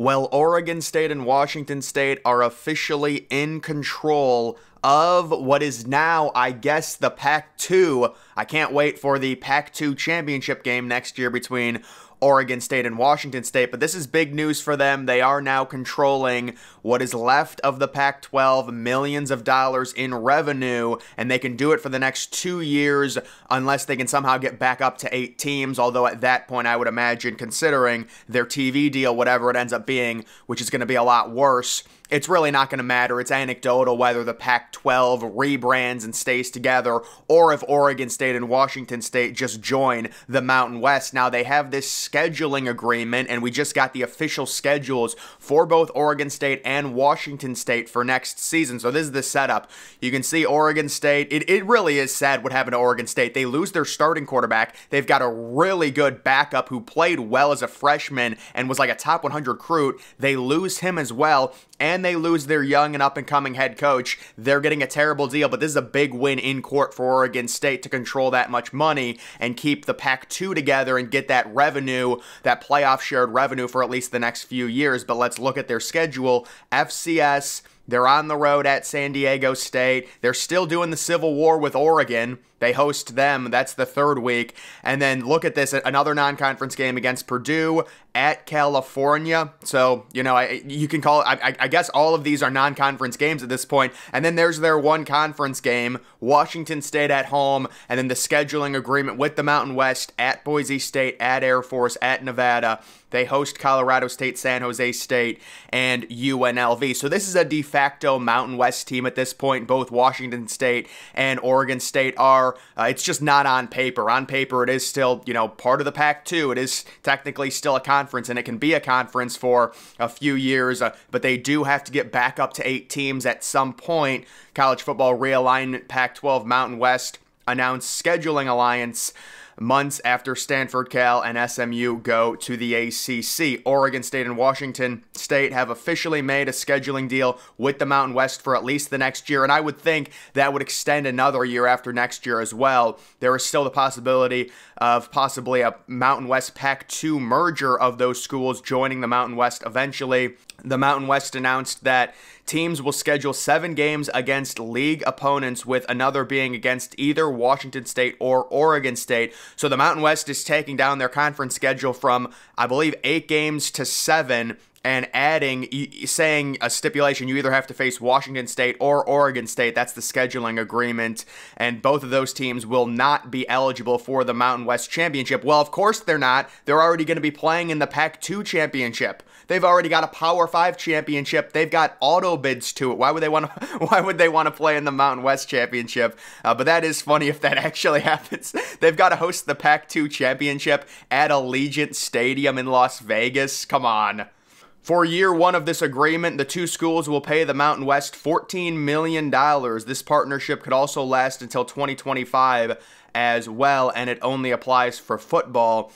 Well, Oregon State and Washington State are officially in control of what is now, I guess, the Pac-2. I can't wait for the Pac-2 championship game next year between Oregon State and Washington State, but this is big news for them. They are now controlling what is left of the Pac-12, millions of dollars in revenue, and they can do it for the next 2 years unless they can somehow get back up to 8 teams, although at that point I would imagine, considering their TV deal, whatever it ends up being, which is going to be a lot worse, it's really not going to matter. It's anecdotal whether the Pac-12 rebrands and stays together or if Oregon State and Washington State just join the Mountain West. Now, they have this scheduling agreement, and we just got the official schedules for both Oregon State and Washington State for next season. So this is the setup. You can see Oregon State. It really is sad what happened to Oregon State. They lose their starting quarterback. They've got a really good backup who played well as a freshman and was like a top 100 recruit. They lose him as well. And they lose their young and up-and-coming head coach. They're getting a terrible deal, but this is a big win in court for Oregon State to control that much money and keep the Pac-2 together and get that revenue, that playoff shared revenue for at least the next few years. But let's look at their schedule. FCS, they're on the road at San Diego State. They're still doing the Civil War with Oregon. They host them. That's the third week. And then look at this, another non-conference game against Purdue at California. So, you know, you can call it, I guess all of these are non-conference games at this point. And then there's their one conference game, Washington State at home, and then the scheduling agreement with the Mountain West at Boise State, at Air Force, at Nevada. They host Colorado State, San Jose State, and UNLV. So this is a de facto Mountain West team at this point. Both Washington State and Oregon State are. It's just not on paper. On paper, it is still, you know, part of the Pac-2. It is technically still a conference, and it can be a conference for a few years, but they do have to get back up to 8 teams at some point. College football realignment, Pac-12 Mountain West announced scheduling alliance months after Stanford, Cal, and SMU go to the ACC. Oregon State and Washington State have officially made a scheduling deal with the Mountain West for at least the next year, and I would think that would extend another year after next year as well. There is still the possibility of possibly a Mountain West Pac-2 merger of those schools joining the Mountain West eventually. The Mountain West announced that teams will schedule 7 games against league opponents, with another being against either Washington State or Oregon State. So the Mountain West is taking down their conference schedule from, I believe, 8 games to 7, and adding, saying a stipulation, you either have to face Washington State or Oregon State. That's the scheduling agreement, and both of those teams will not be eligible for the Mountain West Championship. Well, of course they're not. They're already going to be playing in the Pac-2 Championship. They've already got a Power 5 championship. They've got auto bids to it. Why would they want to? Why would they want to play in the Mountain West Championship? But that is funny if that actually happens. They've got to host the Pac-2 Championship at Allegiant Stadium in Las Vegas. Come on. For year 1 of this agreement, the 2 schools will pay the Mountain West $14 million. This partnership could also last until 2025 as well, and it only applies for football.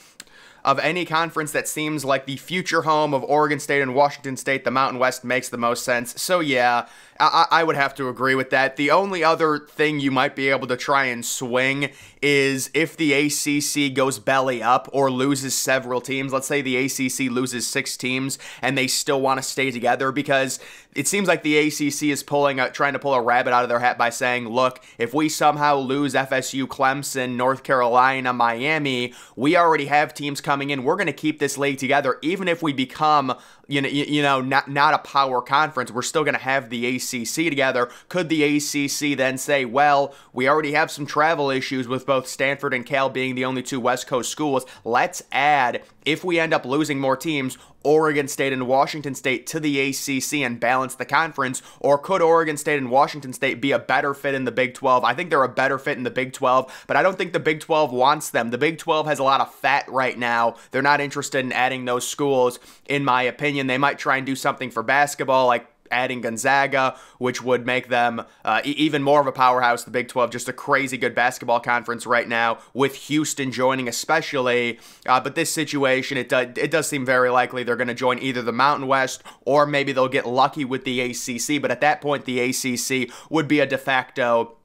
Of any conference that seems like the future home of Oregon State and Washington State, the Mountain West makes the most sense. So yeah, I would have to agree with that. The only other thing you might be able to try and swing is if the ACC goes belly up or loses several teams. Let's say the ACC loses 6 teams and they still want to stay together, because it seems like the ACC is trying to pull a rabbit out of their hat by saying, look, if we somehow lose FSU, Clemson, North Carolina, Miami, we already have teams coming in. We're going to keep this league together. Even if we become, not a power conference, we're still going to have the ACC together. Could the ACC then say, well, we already have some travel issues with both Stanford and Cal being the only 2 West Coast schools. Let's add, if we end up losing more teams, Oregon State and Washington State to the ACC and balance the conference? Or could Oregon State and Washington State be a better fit in the Big 12? I think they're a better fit in the Big 12, but I don't think the Big 12 wants them. The Big 12 has a lot of fat right now. They're not interested in adding those schools, in my opinion. They might try and do something for basketball, like adding Gonzaga, which would make them even more of a powerhouse. The Big 12, just a crazy good basketball conference right now, with Houston joining especially. But this situation, it does seem very likely they're going to join either the Mountain West, or maybe they'll get lucky with the ACC. But at that point, the ACC would be a de facto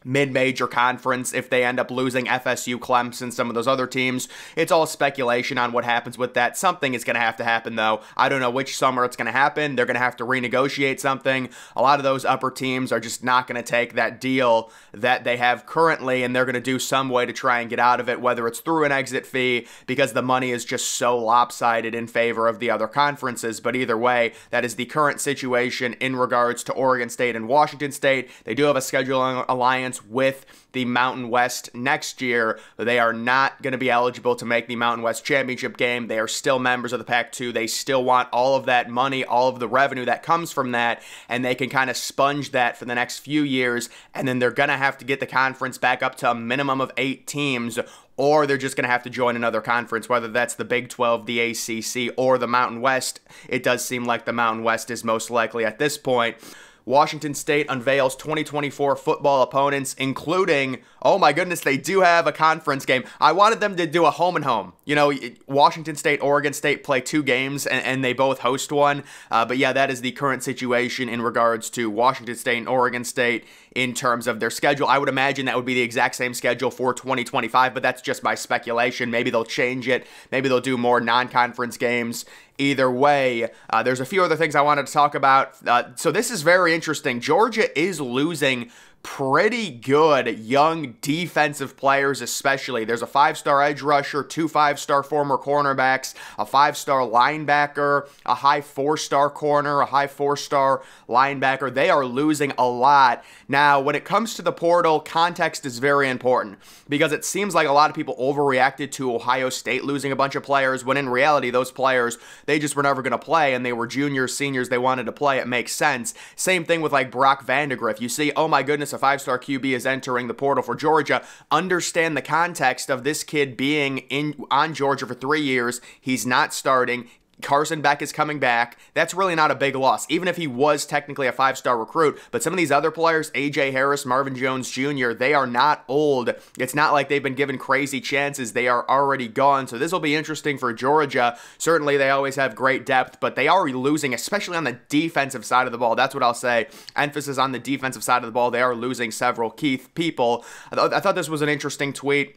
mid-major conference if they end up losing FSU, Clemson, some of those other teams. It's all speculation on what happens with that. Something is going to have to happen, though. I don't know which summer it's going to happen. They're going to have to renegotiate something. A lot of those upper teams are just not going to take that deal that they have currently, and they're going to do some way to try and get out of it, whether it's through an exit fee, because the money is just so lopsided in favor of the other conferences. But either way, that is the current situation in regards to Oregon State and Washington State. They do have a scheduling alliance with the Mountain West next year. They are not going to be eligible to make the Mountain West Championship game. They are still members of the Pac-2. They still want all of that money, all of the revenue that comes from that, and they can kind of sponge that for the next few years, and then they're going to have to get the conference back up to a minimum of 8 teams, or they're just going to have to join another conference, whether that's the Big 12, the ACC, or the Mountain West. It does seem like the Mountain West is most likely at this point. Washington State unveils 2024 football opponents, including, oh my goodness, they do have a conference game. I wanted them to do a home and home. You know, Washington State, Oregon State play 2 games, and they both host one. But yeah, that is the current situation in regards to Washington State and Oregon State in terms of their schedule. I would imagine that would be the exact same schedule for 2025, but that's just my speculation. Maybe they'll change it. Maybe they'll do more non-conference games. Either way, there's a few other things I wanted to talk about. So this is very interesting. Georgia is losing pretty good young defensive players, especially. There's a 5-star edge rusher, 2 5-star former cornerbacks, a 5-star linebacker, a high 4-star corner, a high 4-star linebacker. They are losing a lot. Now, when it comes to the portal, context is very important because it seems like a lot of people overreacted to Ohio State losing a bunch of players when in reality, those players, they just were never going to play, and they were juniors, seniors, they wanted to play. It makes sense. Same thing with like Brock Vandegrift. You see, oh my goodness, a 5-star QB is entering the portal for Georgia. Understand the context of this kid being on Georgia for 3 years. He's not starting. Carson Beck is coming back. That's really not a big loss, even if he was technically a 5-star recruit. But some of these other players, A.J. Harris, Marvin Jones Jr., they are not old. It's not like they've been given crazy chances. They are already gone. So this will be interesting for Georgia. Certainly, they always have great depth, but they are losing, especially on the defensive side of the ball. That's what I'll say. Emphasis on the defensive side of the ball. They are losing several key people. I thought this was an interesting tweet.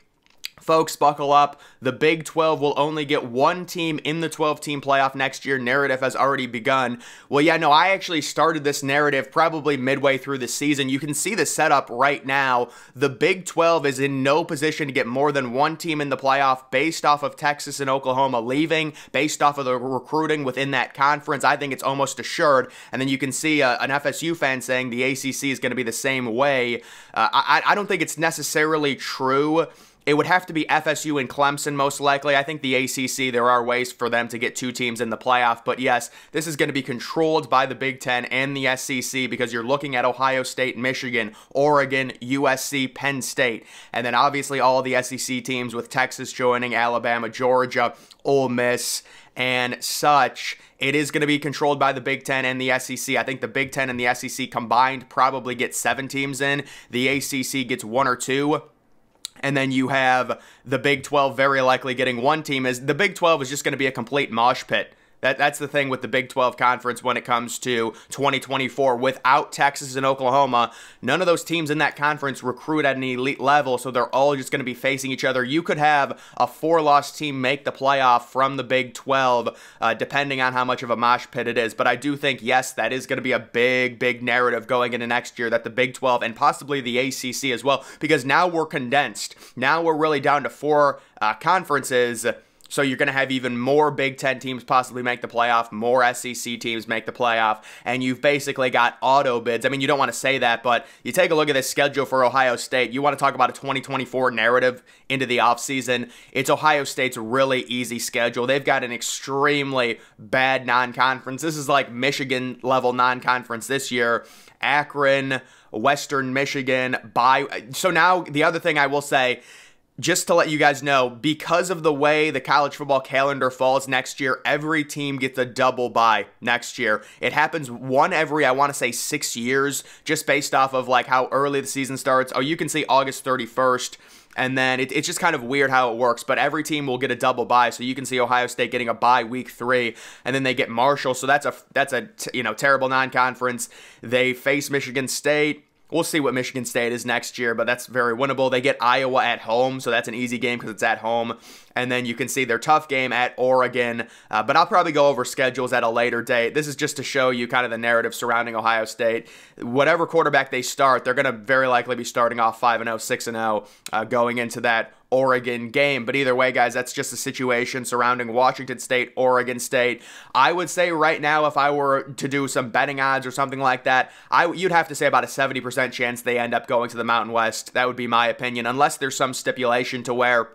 Folks, buckle up. The Big 12 will only get 1 team in the 12-team playoff next year. Narrative has already begun. Well, yeah, no, I actually started this narrative probably midway through the season. You can see the setup right now. The Big 12 is in no position to get more than 1 team in the playoff based off of Texas and Oklahoma leaving, based off of the recruiting within that conference. I think it's almost assured. And then you can see an FSU fan saying the ACC is going to be the same way. I don't think it's necessarily true. It would have to be FSU and Clemson most likely. I think the ACC, there are ways for them to get 2 teams in the playoff. But yes, this is going to be controlled by the Big Ten and the SEC because you're looking at Ohio State, Michigan, Oregon, USC, Penn State. And then obviously all the SEC teams with Texas joining, Alabama, Georgia, Ole Miss, and such. It is going to be controlled by the Big Ten and the SEC. I think the Big Ten and the SEC combined probably get 7 teams in. The ACC gets 1 or 2. And then you have the Big 12 very likely getting 1 team. The Big 12 is just going to be a complete mosh pit. That's the thing with the Big 12 conference when it comes to 2024. Without Texas and Oklahoma, none of those teams in that conference recruit at an elite level, so they're all just going to be facing each other. You could have a 4-loss team make the playoff from the Big 12, depending on how much of a mosh pit it is. But I do think, yes, that is going to be a big, big narrative going into next year, that the Big 12 and possibly the ACC as well, because now we're condensed. Now we're really down to 4 conferences. So you're going to have even more Big Ten teams possibly make the playoff, more SEC teams make the playoff, and you've basically got auto bids. I mean, you don't want to say that, but you take a look at this schedule for Ohio State. You want to talk about a 2024 narrative into the offseason. It's Ohio State's really easy schedule. They've got an extremely bad non-conference. This is like Michigan-level non-conference this year. Akron, Western Michigan. So now the other thing I will say, just to let you guys know, because of the way the college football calendar falls next year, every team gets a double bye next year. It happens one every, I want to say, 6 years, just based off of like how early the season starts. Oh, you can see August 31st. And then it's just kind of weird how it works, but every team will get a double bye. So you can see Ohio State getting a bye week 3, and then they get Marshall. So that's a terrible non-conference. They face Michigan State, We'll see what Michigan State is next year, but that's very winnable. They get Iowa at home, so that's an easy game because it's at home. And then you can see their tough game at Oregon. But I'll probably go over schedules at a later date. This is just to show you kind of the narrative surrounding Ohio State. Whatever quarterback they start, they're going to very likely be starting off 5-0, 6-0 going into that Oregon game. But either way, guys, that's just the situation surrounding Washington State, Oregon State. I would say right now, if I were to do some betting odds or something like that, you'd have to say about a 70% chance they end up going to the Mountain West. That would be my opinion, unless there's some stipulation to where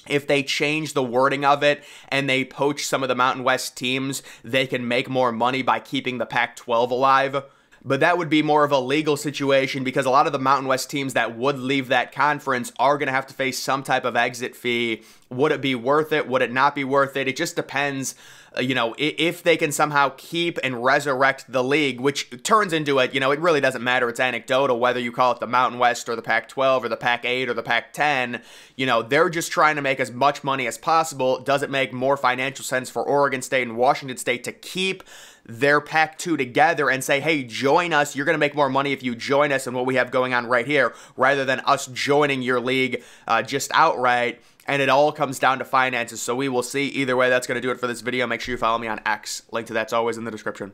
if they change the wording of it and they poach some of the Mountain West teams, they can make more money by keeping the Pac-12 alive. But that would be more of a legal situation because a lot of the Mountain West teams that would leave that conference are going to have to face some type of exit fee. Would it be worth it? Would it not be worth it? It just depends, if they can somehow keep and resurrect the league, which turns into it really doesn't matter. It's anecdotal whether you call it the Mountain West or the Pac-12 or the Pac-8 or the Pac-10. They're just trying to make as much money as possible. Does it make more financial sense for Oregon State and Washington State to keep their Pac-2 together and say, hey, join us. You're going to make more money if you join us in what we have going on right here, rather than us joining your league just outright. And it all comes down to finances, so we will see. Either way, that's going to do it for this video. Make sure you follow me on X. Link to that's always in the description.